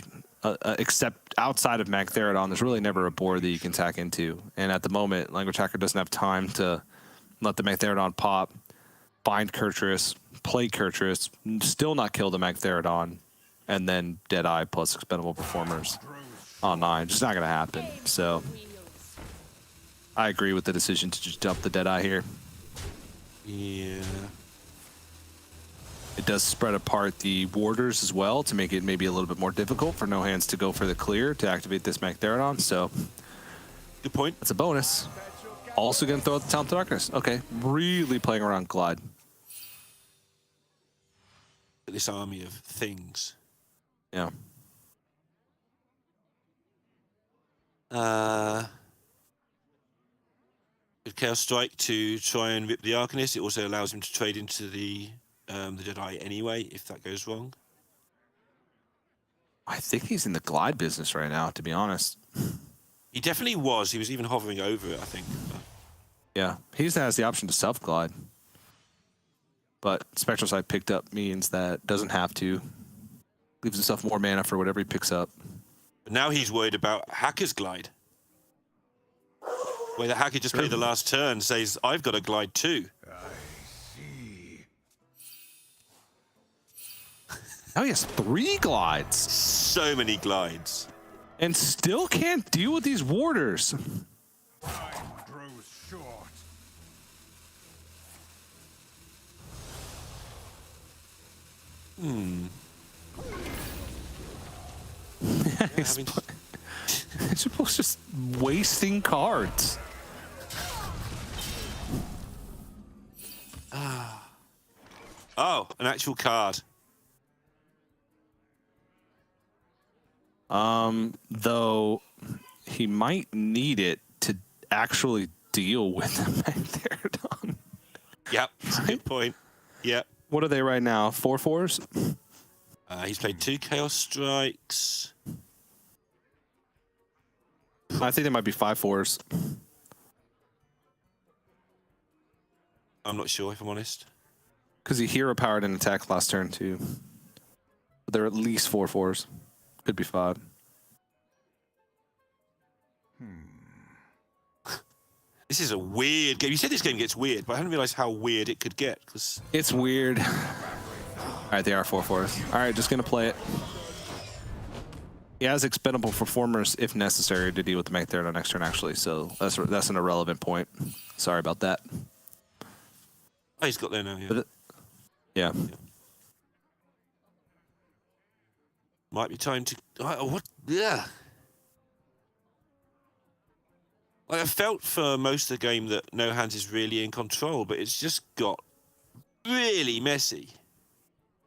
except outside of McTheron, there's really never a board that you can tack into. And at the moment, LnguageHackr doesn't have time to let the McTheron pop, find Kurtrus, play Kurtrus, still not kill the McTheron, and then Deadeye plus expendable performers on 9. Just not going to happen. So I agree with the decision to just dump the Deadeye here. Yeah. It does spread apart the warders as well to make it maybe a little bit more difficult for No Hands to go for the clear to activate this McTheron. So Good point. that's a bonus. Also going to throw out the Talent of Darkness. Okay, really playing around Glide. This army of things. Yeah. With Chaos Strike to try and rip the Arcanist. It also allows him to trade into the Deadeye anyway, if that goes wrong. I think he's in the Glide business right now, to be honest. He definitely was. He was even hovering over it, I think. Yeah, he has the option to self-glide. But Spectral Sight picked up means that doesn't have to. Leaves himself more mana for whatever he picks up. But now he's worried about Hacker's glide. Where the Hacker just played the last turn, says, I've got a glide too. Now he has 3 glides. So many glides. And still can't deal with these warders. Time grows short. I suppose just wasting cards. Oh, an actual card. Though he might need it to actually deal with the McTheron. Yep, that's a good point. Yep. What are they right now? 4/4s? He's played 2 Chaos Strikes. I think they might be 5/4s. I'm not sure if I'm honest. Because he hero powered an attack last turn too. But they're at least 4/4s. Could be 5. This is a weird game. You said this game gets weird, but I hadn't realized how weird it could get. Cause It's weird. All right, they are 4/4s. All right, just gonna play it. He has expendable performers if necessary to deal with the mech threat on next turn, actually. So that's an irrelevant point. Sorry about that. oh, he's got there now. Yeah. But yeah. Might be time to. What? Yeah. Like I felt for most of the game that No Hands is really in control, but it's just got really messy.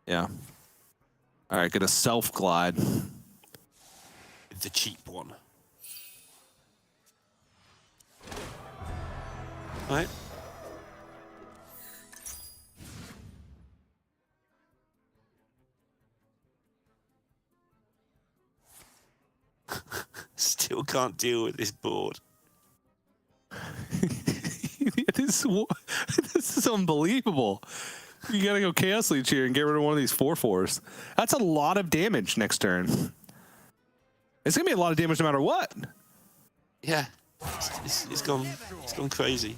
Yeah. All right, gonna self glide. The cheap one. Right. Still can't deal with this board. this is unbelievable. You gotta go Chaos Leech here and get rid of one of these 4/4s. That's a lot of damage next turn. It's gonna be a lot of damage no matter what. Yeah, it's gone crazy.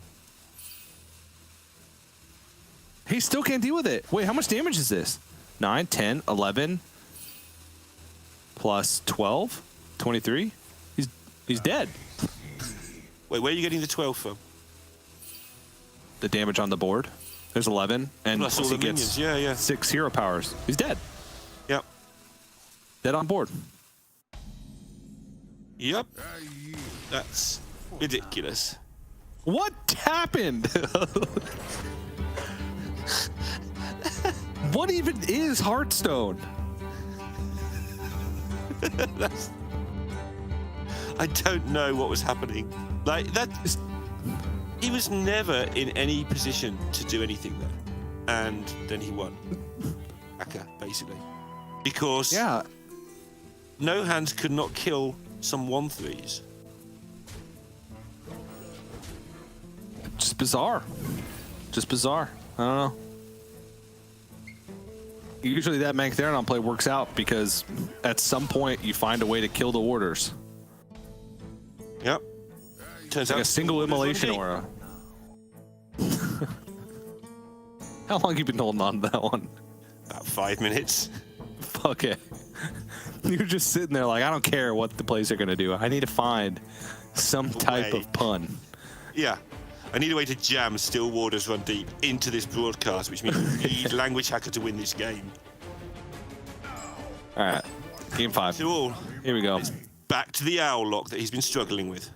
He still can't deal with it. Wait, how much damage is this? 9, 10, 11, plus 12, 23. He's dead. Wait, where are you getting the 12 from? The damage on the board. There's 11, and Plus all he the gets minions. Yeah. 6 hero powers. He's dead. Yep. Dead on board. Yep. That's ridiculous. What happened? What even is Hearthstone? I don't know what was happening. Like that. He was never in any position to do anything there, and then he won. Hacker, basically, because No Hands could not kill some 1/3s. Just bizarre. Just bizarre. I don't know. Usually that Mech Theranon play works out because at some point you find a way to kill the warders. Yep. Turns Like out a single immolation aura. How long you been holding on to that one? About 5 minutes. Fuck it. You're just sitting there like, I don't care what the plays are going to do. I need to find some type of pun. Yeah. I need a way to jam Still Warders Run Deep into this broadcast, which means we need Language Hacker to win this game. All right. Game 5. To all. Here we go. It's back to the owl lock that he's been struggling with.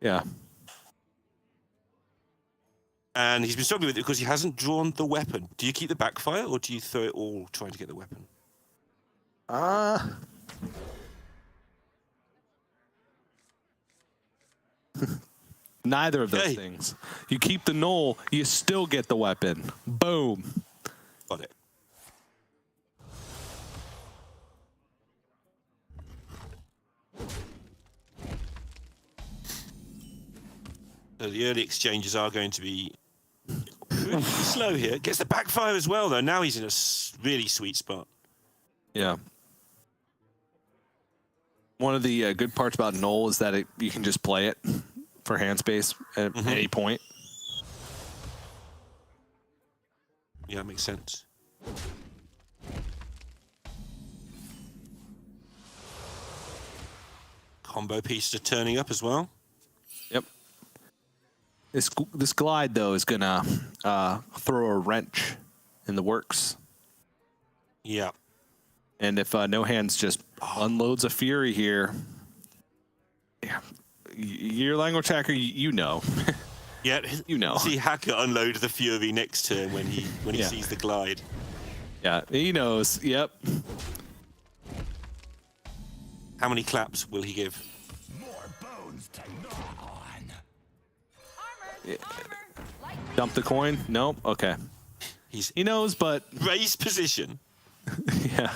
Yeah. And he's been struggling with it because he hasn't drawn the weapon. Do you keep the backfire or do you throw it all trying to get the weapon? Neither of those things. You keep the null, you still get the weapon. Boom. Got it. So the early exchanges are going to be pretty slow here. Gets the backfire as well, though. Now he's in a really sweet spot. Yeah. One of the good parts about null is that you can just play it for hand space at any point. Yeah, that makes sense. Combo pieces are turning up as well. Yep. This glide, though, is going to throw a wrench in the works. Yeah. And if No Hands just unloads a Fury here, yeah, your Language Hacker, you know. Yeah, you know. See Hacker unload the Fury next turn when he sees the glide. Yeah, he knows. Yep. How many claps will he give? More bones to gnaw on. Yeah. Dump the coin? Nope. Okay. He knows, but Raise position. yeah.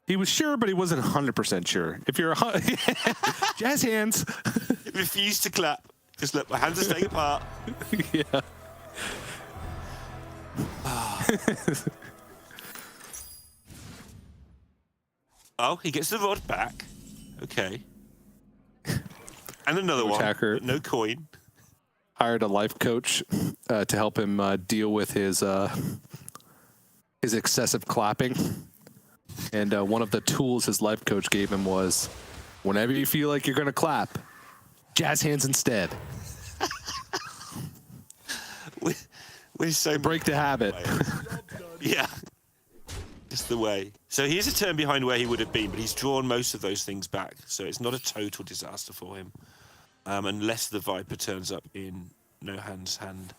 He was sure, but he wasn't 100% sure. If you're jazz hands. refuse to clap. Just look, my hands are staying apart. Yeah. Oh, he gets the rod back. Okay. And another one. Hacker. But no coin. Hired a life coach to help him deal with his excessive clapping. And one of the tools his life coach gave him was, whenever you feel like you're going to clap, jazz hands instead. We're so Break the habit. Yeah. Just the way. So he is a turn behind where he would have been, but he's drawn most of those things back. So it's not a total disaster for him. Unless the Viper turns up in No Hand's hand.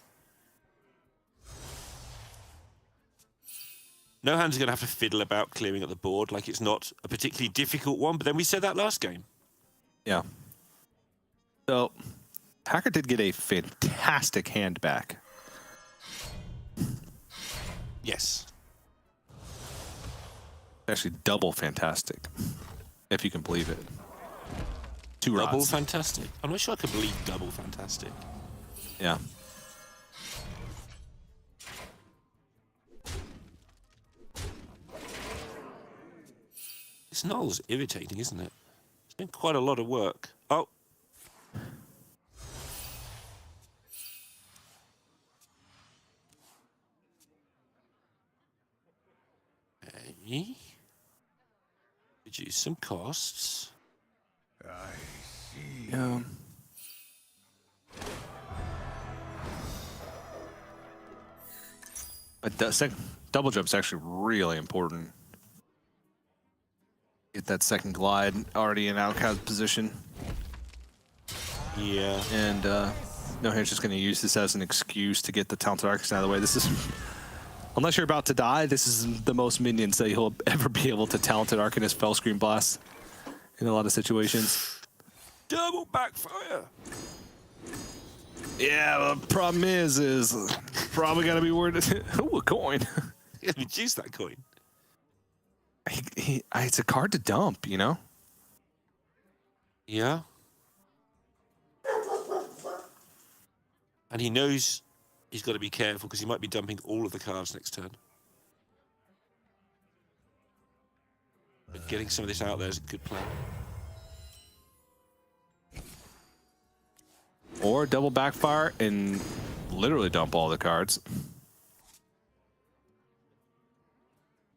No Hand's going to have to fiddle about clearing up the board. Like, it's not a particularly difficult one, but then we said that last game. Yeah. So, Hacker did get a fantastic hand back. Yes. Actually, double fantastic, if you can believe it. Two rods. Double fantastic? I'm not sure I can believe double fantastic. Yeah. This null's irritating, isn't it? It's been quite a lot of work. Oh. Okay. Reduce some costs. I see. Yeah. But double jump's actually really important. Get that second glide already in outcast position. Yeah. And No Hand's just going to use this as an excuse to get the Talented Arcus out of the way. This is, unless you're about to die, this is the most minions that you'll ever be able to Talented Arcanist Fell Screen Blast in a lot of situations. Double backfire. Yeah, the problem is probably got to be worried. Ooh, a coin. Reduce that coin. It's a card to dump, you know? Yeah. And he knows he's got to be careful because he might be dumping all of the cards next turn. But getting some of this out there is a good plan. Or double backfire and literally dump all the cards.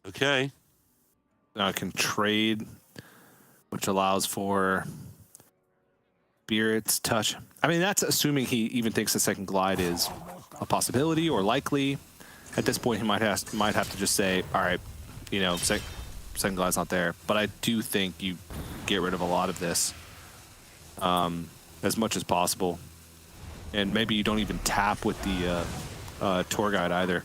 Okay. Now I can trade, which allows for Spirit's Touch. I mean, that's assuming he even thinks the second glide is a possibility or likely. At this point, he might have to just say, all right, you know, second glide's not there. But I do think you get rid of a lot of this as much as possible. And maybe you don't even tap with the tour guide either.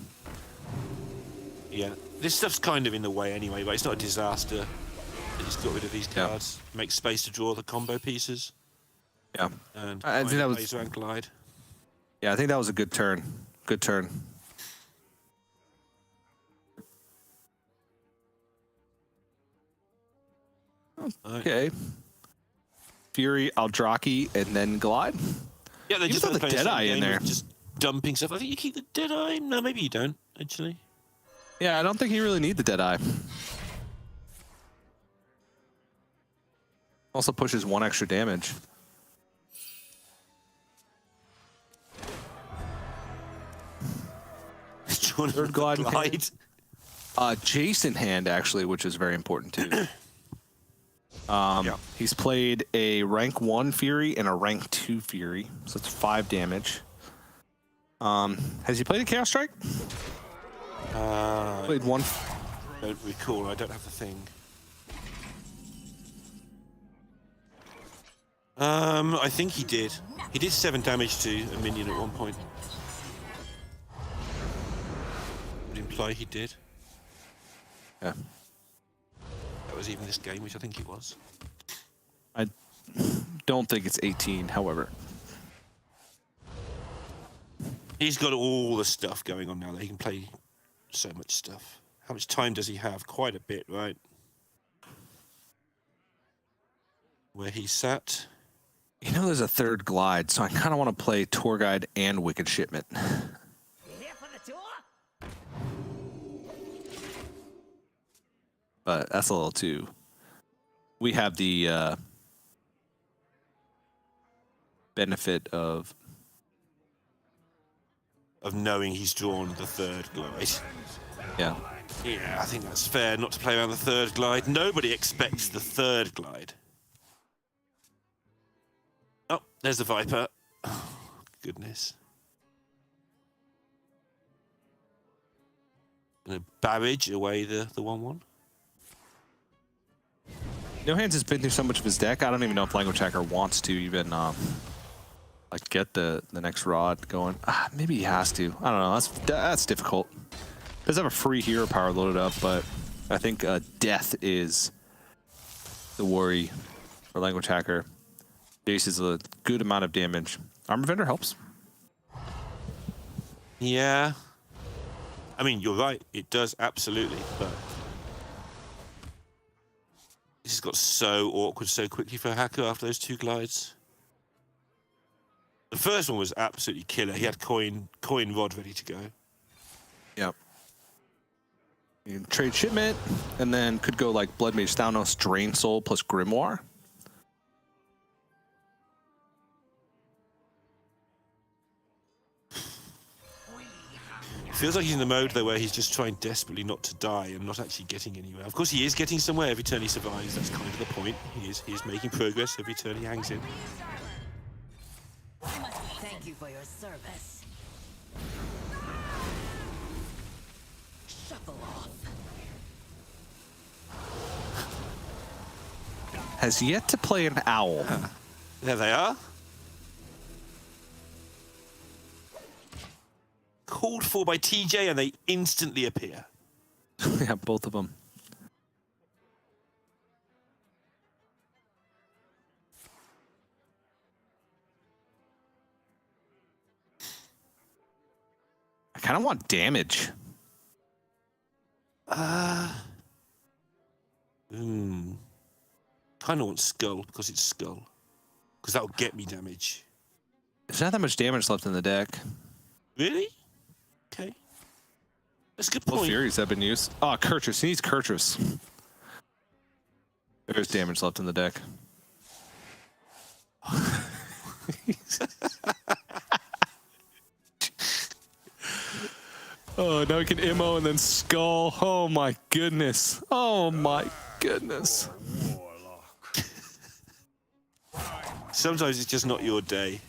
Yeah. This stuff's kind of in the way anyway, but it's not a disaster. They just got rid of these cards. Make space to draw the combo pieces. Yeah. And I think that was laser and glide. Yeah, I think that was a good turn. Good turn. Okay. Fury, Aldraki, and then glide. Yeah, they You just throw the Deadeye in there. Just dumping stuff. I think you keep the Deadeye. No, maybe you don't, actually. Yeah, I don't think you really need the Deadeye. Also pushes one extra damage. Third glide. Jason hand, actually, which is very important too. Yeah. He's played a rank 1 Fury and a rank 2 Fury, so it's 5 damage. Has he played a Chaos Strike? Played one. Don't recall. I don't have the thing. I think he did. He did 7 damage to a minion at one point. Would imply he did. Yeah. That was even this game, which I think it was. I don't think it's 18, however. He's got all the stuff going on now that he can play so much stuff. How much time does he have? Quite a bit, right? Where he sat. You know, there's a third glide, so I kind of want to play Tour Guide and Wicked Shipment. But that's a little too. We have the benefit of knowing he's drawn the third glide. Yeah. Yeah, I think that's fair not to play around the third glide. Nobody expects the third glide. Oh, there's the Viper. Oh, goodness. Gonna barrage away the 1/1. No Hands has been through so much of his deck. I don't even know if lnguagehackr wants to even like get the next rod going. Maybe he has to. I don't know. That's difficult. Does have a free hero power loaded up, but I think death is the worry for lnguagehackr. Jace is a good amount of damage. Armor Vendor helps. Yeah. I mean, you're right. It does, absolutely. But this has got so awkward so quickly for Hacker after those 2 glides. The first one was absolutely killer. He had coin rod ready to go. Yep. You can trade shipment, and then could go like Blood Mage Thanos, Drain Soul plus Grimoire. Feels like he's in the mode though where he's just trying desperately not to die and not actually getting anywhere. Of course, he is getting somewhere every turn he survives. That's kind of the point. He is making progress every turn he hangs in. Thank you for your service. Shuffle off. Has yet to play an owl. There they are. Called for by TJ and they instantly appear. Yeah, both of them. I kind of want damage. Kind of want Skull because it's Skull. Because that'll get me damage. There's not that much damage left in the deck. Really? Okay. That's a good What point. Furies have been used? Oh, Kurtrus. He needs Kurtrus. There's damage left in the deck. Oh, now we can Immo and then Skull. Oh my goodness. Oh my goodness. Sometimes it's just not your day.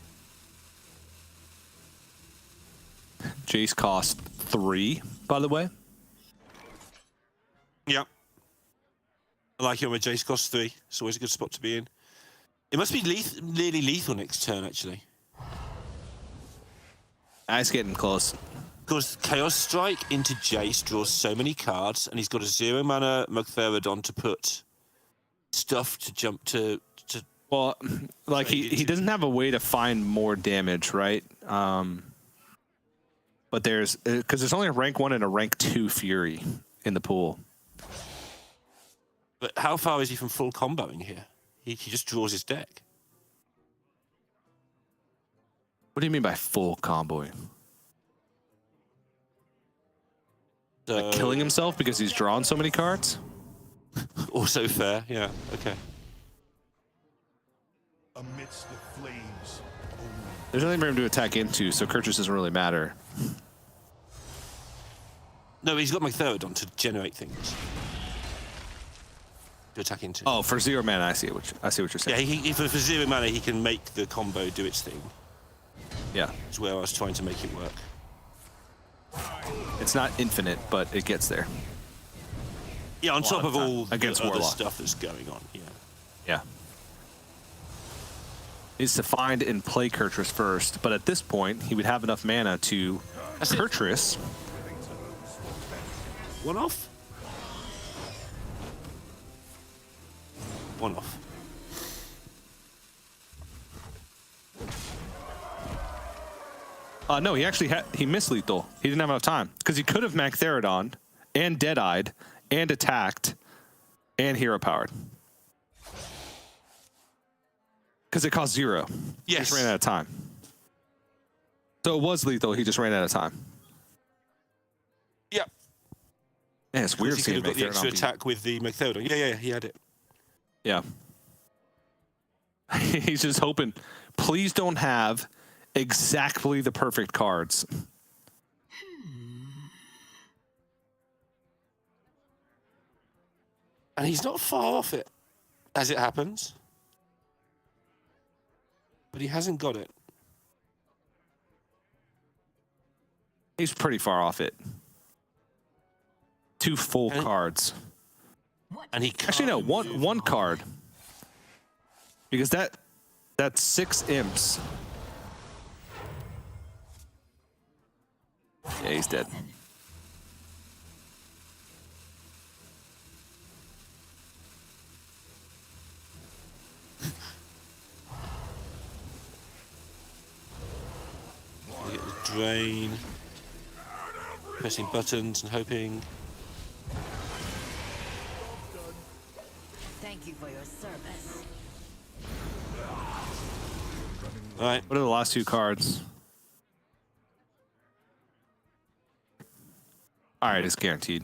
Jace cost 3, by the way. Yeah. I like it when Jace costs 3. It's always a good spot to be in. It must be nearly lethal next turn, actually. It's getting close. Because Chaos Strike into Jace draws so many cards, and he's got a 0 mana Mugtherodon to put stuff to jump to. Well, like he doesn't have a way to find more damage, right? But there's because there's only a rank 1 and a rank 2 Fury in the pool. But how far is he from full comboing here? He just draws his deck. What do you mean by full comboing? So, Like killing himself because he's drawn so many cards? Also fair, yeah, okay. Amidst the flames. There's nothing for him to attack into, so Kurtrus doesn't really matter. No, he's got Mugtherodon to generate things. To attack into. Oh, for 0 mana, I see what you're saying. Yeah, for 0 mana, he can make the combo do its thing. Yeah. That's where I was trying to make it work. It's not infinite, but it gets there. Yeah, on top of all the against other Warlock stuff that's going on. Yeah. Yeah. Needs to find and play Kurtrus first, but at this point, he would have enough mana to Kurtrus. One off? One off. No, he actually he missed lethal. He didn't have enough time because he could have Mugtherodon and Dead-Eyed and attacked and hero powered. Because it cost 0. He Yes. just ran out of time. So it was lethal. He just ran out of time. Yep. Man, it's weird He could seeing have got the Mctheodon extra be- attack with the Mctheodon. Yeah, he had it. Yeah. He's just hoping, please don't have exactly the perfect cards. And he's not far off it, as it happens. But he hasn't got it. He's pretty far off it. 2 full And- cards. And he Actually, no, can't one card. Because that's 6 imps. Yeah, he's dead. get the drain. Pressing buttons and hoping. Thank you for your service. All right. What are the last 2 cards? All right, it's guaranteed.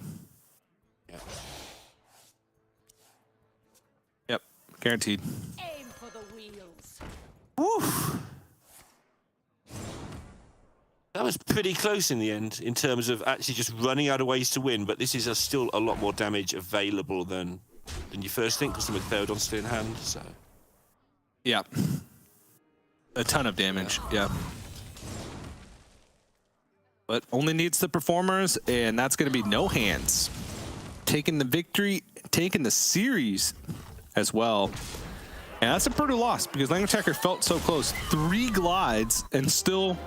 Yeah. Yep, guaranteed. Aim for the wheels. Woo! That was pretty close in the end in terms of actually just running out of ways to win, but this is still a lot more damage available than you first think because the Mctheodon's still in hand, so... Yeah. A ton of damage, yeah. But only needs the performers, and that's going to be No Hands. Taking the victory, taking the series as well. And that's a brutal loss because lnguagehackr felt so close. 3 glides and still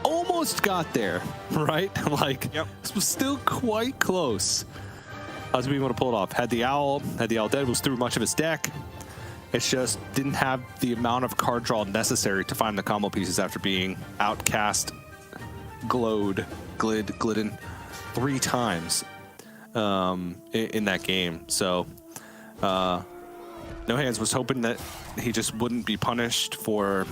almost got there, right? Like, Yep. This was still quite close. I was being able to pull it off. Had the owl dead, was through much of his deck. It's just didn't have the amount of card draw necessary to find the combo pieces after being outcast, glidden 3 times in that game. So No Hands was hoping that he just wouldn't be punished for...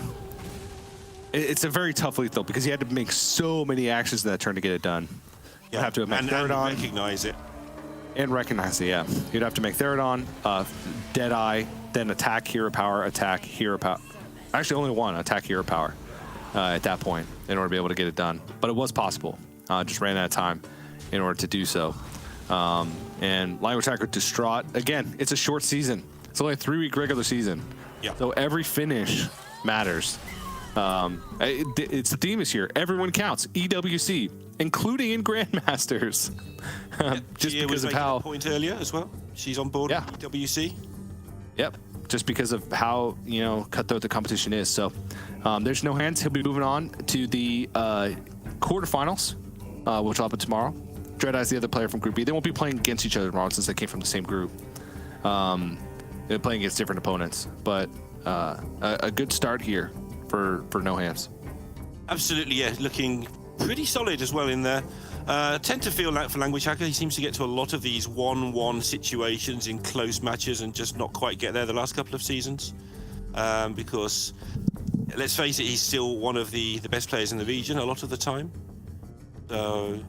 It's a very tough lethal because he had to make so many actions in that turn to get it done. You have to make and Therodon recognize it. and recognize it, yeah. You'd have to make Therodon, Deadeye, then attack, hero power, attack, hero power. Actually, only one, attack, hero power at that point in order to be able to get it done. But it was possible. Just ran out of time in order to do so. And lnguagehackr distraught. Again, it's a short season. It's only a 3-week regular season. Yeah. So every finish matters. It's the theme this year. Everyone counts. EWC, including in Grandmasters. Just Gia because was of making how... a point earlier as well. She's on board Yeah. with WC. Yep. Just because of how, cutthroat the competition is. So there's No Hands. He'll be moving on to the quarterfinals, which will happen tomorrow. Dreadeye's the other player from Group B. They won't be playing against each other tomorrow since they came from the same group. They're playing against different opponents. But a good start here for No Hands. Absolutely, yeah. Looking pretty solid as well in there. Tend to feel like for lnguagehackr, he seems to get to a lot of these 1-1 situations in close matches and just not quite get there the last couple of seasons. Because, let's face it, he's still one of the best players in the region a lot of the time. So